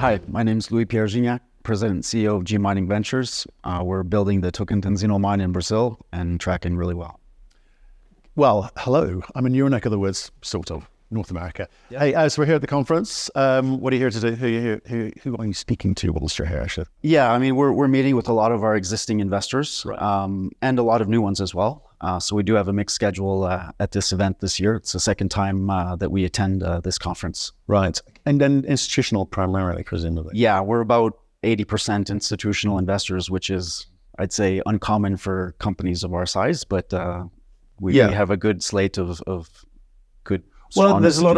Hi, my name is Louis-Pierre Gignac, President and CEO of GMIN Ventures. We're building the Tocantinzinho mine in Brazil and tracking really well. Well, hello. I'm in your neck of the woods, sort of, North America. Yeah. Hey, so we're here at the conference. What are you here to do? Who are you speaking to whilst you're here, actually? Yeah, I mean, we're meeting with a lot of our existing investors, right. And a lot of new ones as well. So we do have a mixed schedule at this event this year. It's the second time that we attend this conference. Right. And then institutional primarily, presumably. Yeah, we're about 80% institutional investors, which is, I'd say, uncommon for companies of our size, but we have a good slate of good. Well, there's a lot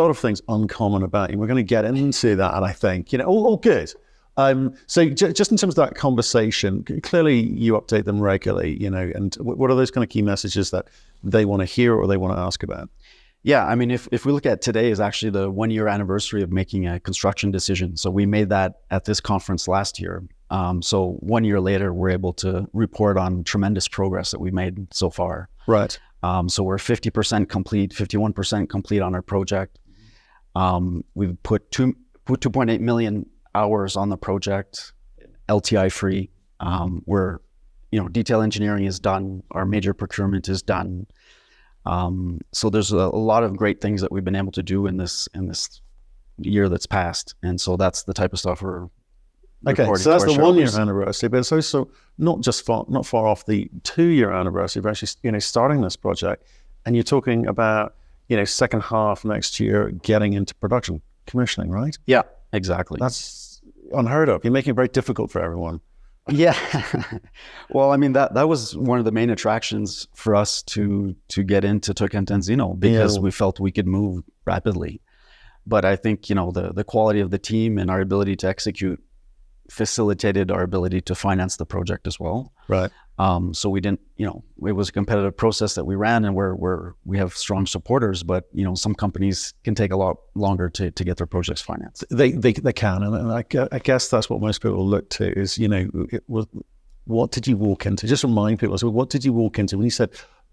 of things uncommon about you. We're going to get into that, and I think all good. So just in terms of that conversation, clearly you update them regularly, and what are those kind of key messages that they want to hear or they want to ask about? Yeah, I mean, if we look at today is actually the 1-year anniversary of making a construction decision. So we made that at this conference last year. So 1 year later, we're able to report on tremendous progress that we made so far. Right. So we're 50% complete, 51% complete on our project. We've put 2.8 million hours on the project, LTI free. We're, detail engineering is done. Our major procurement is done. So there's a lot of great things that we've been able to do in this year that's passed. And so that's the type of stuff we're okay, so that's the 1 year anniversary, but it's also not far off the 2 year anniversary of actually, starting this project. And you're talking about, second half next year getting into production, commissioning, right? Yeah, exactly. That's unheard of. You're making it very difficult for everyone. Yeah. Well, I mean, that was one of the main attractions for us to get into Tocantinzinho because we felt we could move rapidly. But I think, the quality of the team and our ability to execute facilitated our ability to finance the project as well. Right. So we didn't, it was a competitive process that we ran, and we have strong supporters, but some companies can take a lot longer to get their projects financed. They can, and I guess that's what most people look to is, what did you walk into? Just remind people, so what did you walk into when you said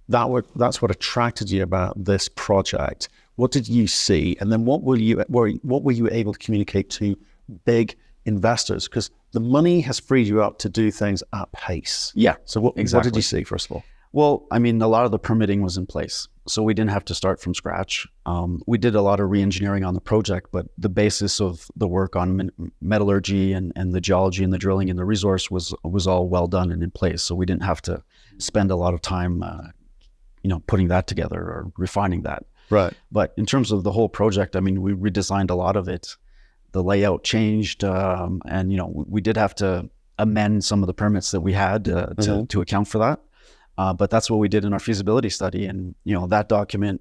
that's what attracted you about this project? What did you see, and then what were you able to communicate to big investors, because the money has freed you up to do things at pace. Yeah. So what did you see, first of all? Well, I mean, a lot of the permitting was in place, so we didn't have to start from scratch. We did a lot of re-engineering on the project, but the basis of the work on metallurgy and the geology and the drilling and the resource was all well done and in place. So we didn't have to spend a lot of time, putting that together or refining that. Right. But in terms of the whole project, I mean, we redesigned a lot of it. The layout changed, and we did have to amend some of the permits that we had to account for that. But that's what we did in our feasibility study, and that document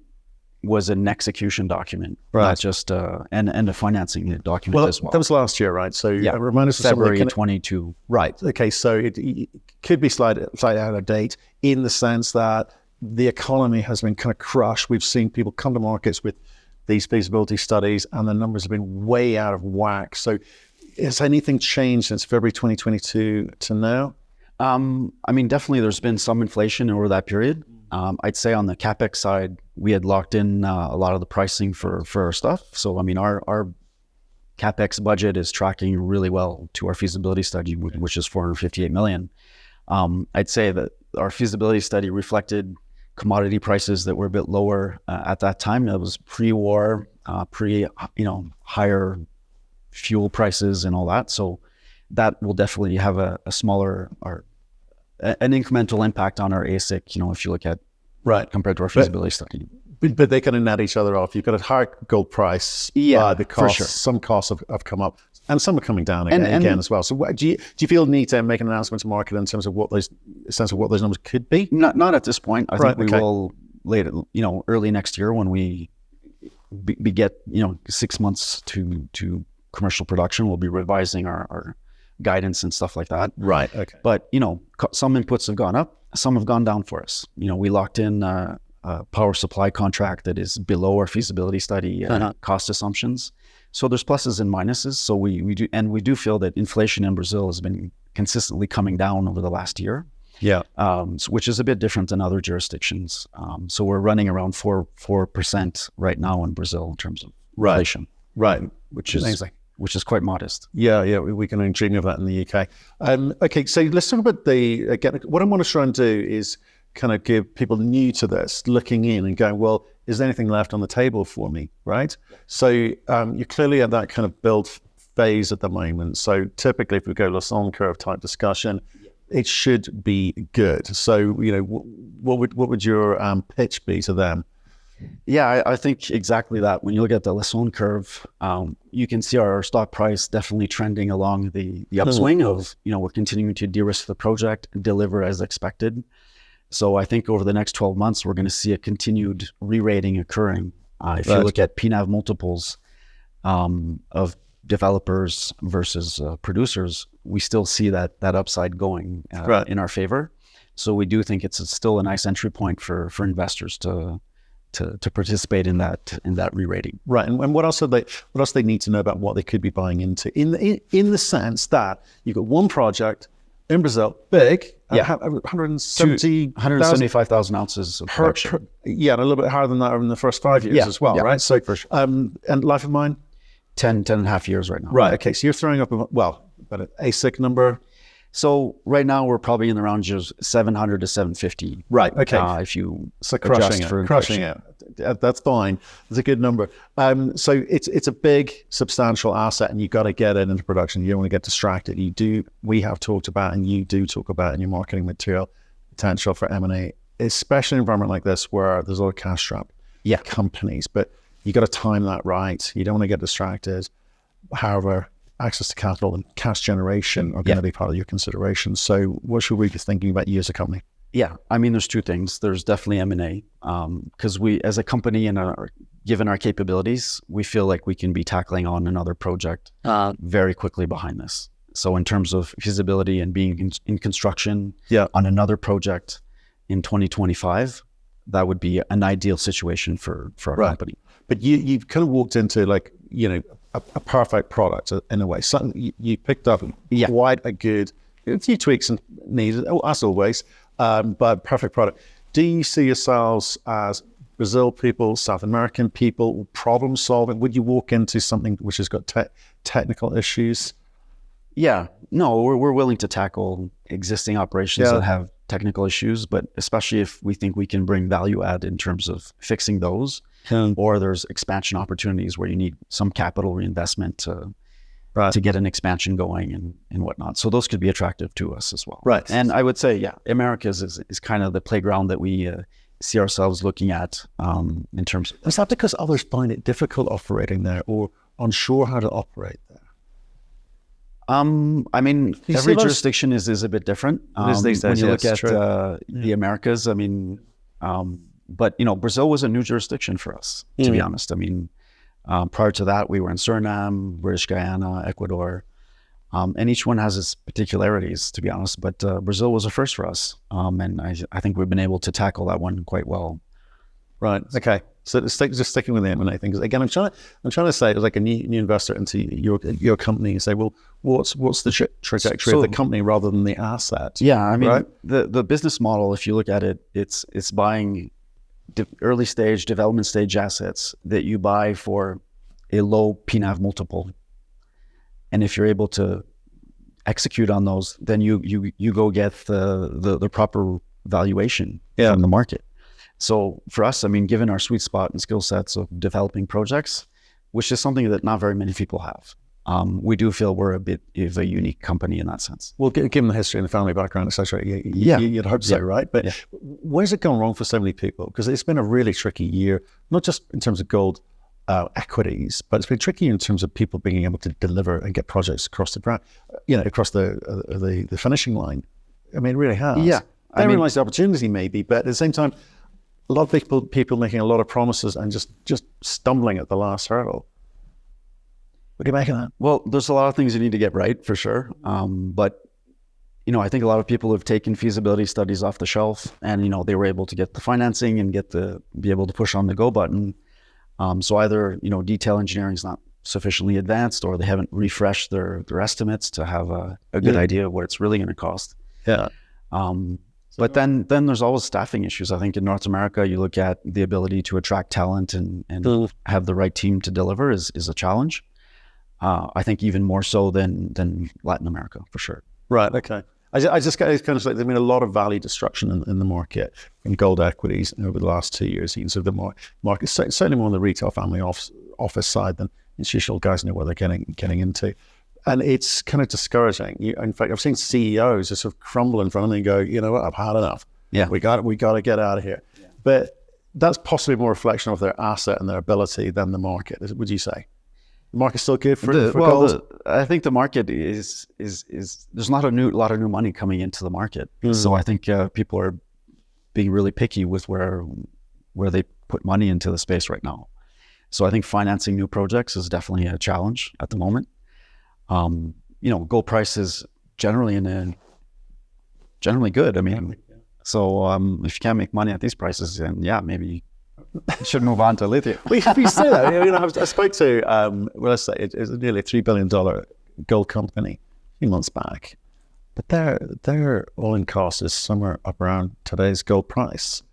was an execution document, right? Not just and a financing document as well. That was last year, right? So yeah, remind us of February 22. Right. Okay, so it could be slightly out of date in the sense that the economy has been kind of crushed. We've seen people come to markets with these feasibility studies, and the numbers have been way out of whack. So has anything changed since February 2022 to now? I mean, definitely there's been some inflation over that period. I'd say on the CapEx side, we had locked in a lot of the pricing for our stuff. So, I mean, our CapEx budget is tracking really well to our feasibility study, which is $458 million. I'd say that our feasibility study reflected commodity prices that were a bit lower at that time. That was pre-war, higher fuel prices and all that. So that will definitely have a smaller or an incremental impact on our AISC, if you look at compared to our feasibility study. But they kind of net each other off. You've got a higher gold price. The costs, for sure. Some costs have come up, and some are coming down again as well. So do you feel the need to make an announcement to market in terms of what those numbers could be? Not at this point. I think we will later, early next year when we get 6 months to commercial production. We'll be revising our guidance and stuff like that. Right. Okay. But some inputs have gone up, some have gone down for us. We locked in a power supply contract that is below our feasibility study cost assumptions. So there's pluses and minuses. So we do feel that inflation in Brazil has been consistently coming down over the last year. Yeah. Which is a bit different than other jurisdictions. So we're running around 4% right now in Brazil in terms of inflation. Right. Which is amazing. which is quite modest. Yeah, we can only dream of that in the UK. Okay, so let's talk about again, what I want to try and do is kind of give people new to this, looking in and going, well, is there anything left on the table for me, right? So you're clearly at that kind of build phase at the moment. So typically if we go Lassonde curve type discussion, it should be good. So, what would your pitch be to them? Yeah, I think exactly that. When you look at the Lassonde curve, you can see our stock price definitely trending along the upswing of, we're continuing to de-risk the project and deliver as expected. So I think over the next 12 months, we're going to see a continued re-rating occurring. If you look at PNAV multiples of developers versus producers, we still see that upside going in our favor. So we do think it's still a nice entry point for investors to participate in that re-rating. Right, and what else they need to know about what they could be buying into in the sense that you've got one project in Brazil, big, 175,000 ounces of production. And a little bit higher than that in the first 5 years as well, right? So for sure. And life of mine, 10 and a half years right now. Right. Okay. So you're throwing up about an ASIC number. So right now we're probably in the range of 700 to 750. Right. Okay. If you crushing it. That's fine. It's a good number. So it's a big, substantial asset, and you got to get it into production. You don't want to get distracted. We have talked about, and you do talk about in your marketing material, potential for M&A, especially in an environment like this where there's a lot of cash strapped companies, but you got to time that right. You don't want to get distracted. However, access to capital and cash generation are going to be part of your consideration. So what should we be thinking about you as a company? Yeah, I mean, there's two things. There's definitely M&A because we, as a company and given our capabilities, we feel like we can be tackling on another project very quickly behind this. So in terms of feasibility and being in construction on another project in 2025, that would be an ideal situation for our company. But you've kind of walked into a perfect product in a way. Something you picked up quite a few tweaks and needed, as always, but perfect product. Do you see yourselves as Brazil people, South American people, problem solving? Would you walk into something which has got technical issues? Yeah, no, we're willing to tackle existing operations that have technical issues, but especially if we think we can bring value add in terms of fixing those, or there's expansion opportunities where you need some capital reinvestment to get an expansion going and whatnot. So those could be attractive to us as well. Right. And I would say, Americas is kind of the playground that we see ourselves looking at in terms of... Is that because others find it difficult operating there or unsure how to operate there? I mean, every jurisdiction is a bit different. When you look at the Americas, I mean, but Brazil was a new jurisdiction for us, to be honest. I mean, prior to that, we were in Suriname, British Guyana, Ecuador, and each one has its particularities, to be honest. But Brazil was a first for us, and I think we've been able to tackle that one quite well. Right. Okay. So just sticking with the M&A thing, because again, I'm trying to say, as like a new investor into your company, and say, well, what's the trajectory of the company rather than the asset? Yeah, I mean, the business model, if you look at it, it's buying early stage, development stage assets that you buy for a low PNAV multiple, and if you're able to execute on those, then you go get the proper valuation from the market. So for us, I mean, given our sweet spot and skill sets of developing projects, which is something that not very many people have, we do feel we're a bit of a unique company in that sense. Well, given the history and the family background, etc., you'd hope so, right? But where's it gone wrong for so many people? Because it's been a really tricky year, not just in terms of gold equities, but it's been tricky in terms of people being able to deliver and get projects across the ground, across the finishing line. I mean, it really has. Yeah, I realize the opportunity maybe, but at the same time, a lot of people making a lot of promises and just stumbling at the last hurdle. What do you make of that? Well, there's a lot of things you need to get right for sure. But, I think a lot of people have taken feasibility studies off the shelf and, they were able to get the financing and be able to push on the go button. So either, detail engineering is not sufficiently advanced or they haven't refreshed their estimates to have a good idea of what it's really going to cost. Yeah. But then there's always staffing issues. I think in North America, you look at the ability to attract talent and have the right team to deliver is a challenge. I think even more so than Latin America, for sure. Right. Okay. I just got kind of like there's been a lot of value destruction in the market in gold equities over the last 2 years. So the market certainly more on the retail family office side than institutional guys know what they're getting into, and it's kind of discouraging. In fact, I've seen CEOs just sort of crumble in front of me and go, you know what, I've had enough. Yeah, we got to get out of here. Yeah. But that's possibly more reflection of their asset and their ability than the market. Would you say? The market's still good for gold? I think the market is there's not a lot of new money coming into the market. So I think people are being really picky with where they put money into the space right now. So I think financing new projects is definitely a challenge at the moment. Gold price is generally good. I mean, so if you can't make money at these prices, then yeah, maybe you should move on to lithium. We say that. I spoke to, let's say it's nearly a $3 billion gold company a few months back, but their all-in cost is somewhere up around today's gold price.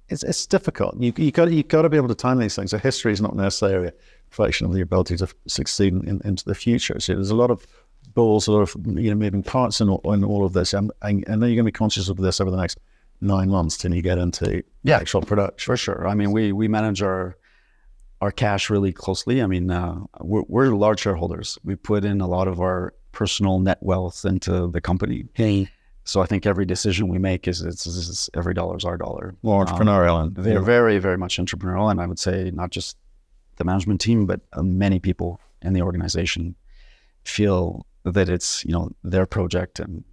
It's difficult. You got to be able to time these things. So history is not necessarily a reflection of the ability to succeed into the future. So there's a lot of balls, a lot of moving parts in all of this, and then you're going to be conscious of this over the next 9 months till you get into actual production. For sure. I mean, we manage our cash really closely. I mean, we're large shareholders. We put in a lot of our personal net wealth into the company. Hey. So I think every decision we make is every dollar is our dollar. More entrepreneurial. And they're very, very much entrepreneurial. And I would say not just the management team, but many people in the organization feel that it's, their project and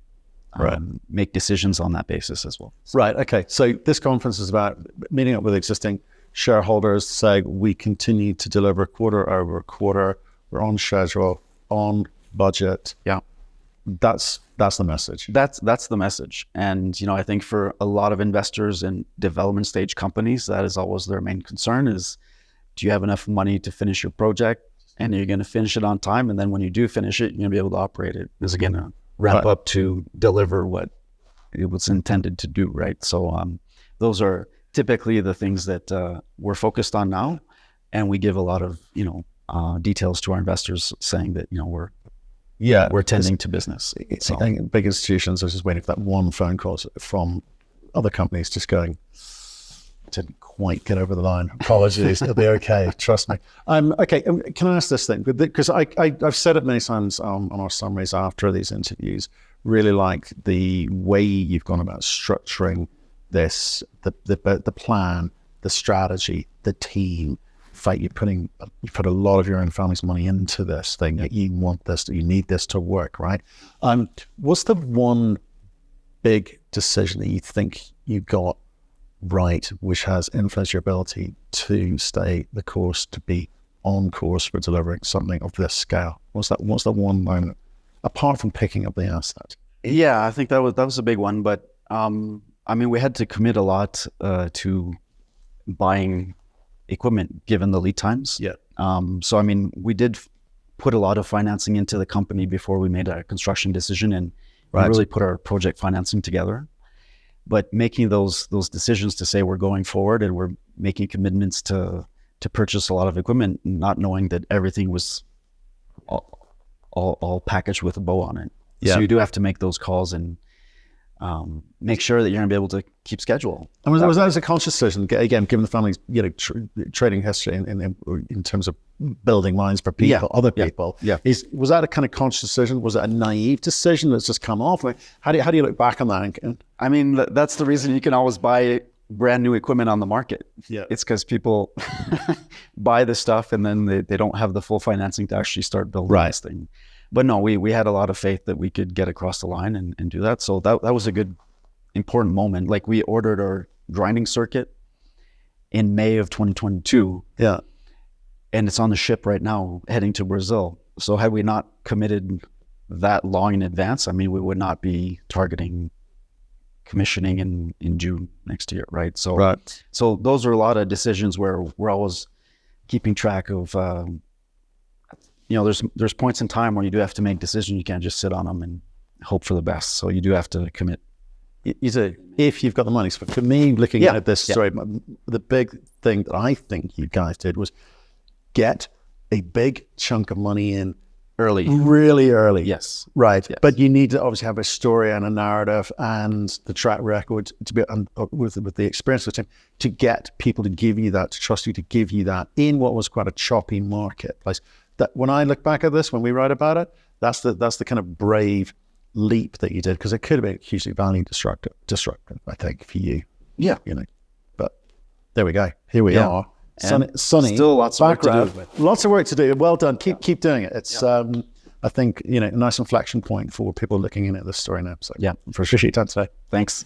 make decisions on that basis as well. Right. Okay. So this conference is about meeting up with existing shareholders, saying we continue to deliver quarter over quarter. We're on schedule, on budget. Yeah. That's the message. That's the message. And, I think for a lot of investors in development stage companies, that is always their main concern is, do you have enough money to finish your project? And you're going to finish it on time. And then when you do finish it, you're going to be able to operate it. Is it going to wrap up to deliver what it was intended to do, right? So those are typically the things that we're focused on now. And we give a lot of, details to our investors saying that, we're tending to business. I think big institutions are just waiting for that one phone call from other companies just going, didn't quite get over the line. Apologies, it'll be okay. Trust me. Okay, can I ask this thing? Because I've said it many times on our summaries after these interviews, really like the way you've gone about structuring this, the plan, the strategy, the team. In fact, you put a lot of your own family's money into this thing, that you want this, that you need this to work, right? What's the one big decision that you think you got right, which has influenced your ability to stay the course, to be on course for delivering something of this scale? What's that one moment, apart from picking up the asset? Yeah, I think that was a big one. But we had to commit a lot to buying equipment given the lead times. Yeah. So we did put a lot of financing into the company before we made a construction decision, and we really put our project financing together. But making those decisions to say we're going forward and we're making commitments to purchase a lot of equipment, not knowing that everything was all packaged with a bow on it. Yeah. So you do have to make those calls and make sure that you're going to be able to keep schedule. And was that as a conscious decision, again, given the family's trading history in terms of building mines for people, other people? Yeah. Was that a kind of conscious decision? Was it a naive decision that's just come off? How do you look back on that? That's the reason you can always buy brand new equipment on the market. Yeah. It's because people buy the stuff and then they don't have the full financing to actually start building this thing. But no, we had a lot of faith that we could get across the line and do that. So that was a good, important moment. Like, we ordered our grinding circuit in May of 2022. Yeah. And it's on the ship right now heading to Brazil. So had we not committed that long in advance, we would not be targeting commissioning in June next year, right? So, so those are a lot of decisions where we're always keeping track of, there's points in time where you do have to make decisions. You can't just sit on them and hope for the best. So you do have to commit. You do, if you've got the money. So for me, looking at this story, the big thing that I think you guys did was get a big chunk of money in Early. really early. Yes. Right. Yes. But you need to obviously have a story and a narrative and the track record to be with the experience of the team to get people to give you that, to trust you, to give you that in what was quite a choppy marketplace. That when I look back at this, when we write about it, that's the kind of brave leap that you did, because it could have been hugely value destructive, I think, for you. Yeah. You know. But there we go. Here we are. Sunny, still lots of work to do. Lots of work to do. Well done. Keep doing it. It's I think, a nice inflection point for people looking in at this story now. So Yeah, for sure. Appreciate your time today. Thanks.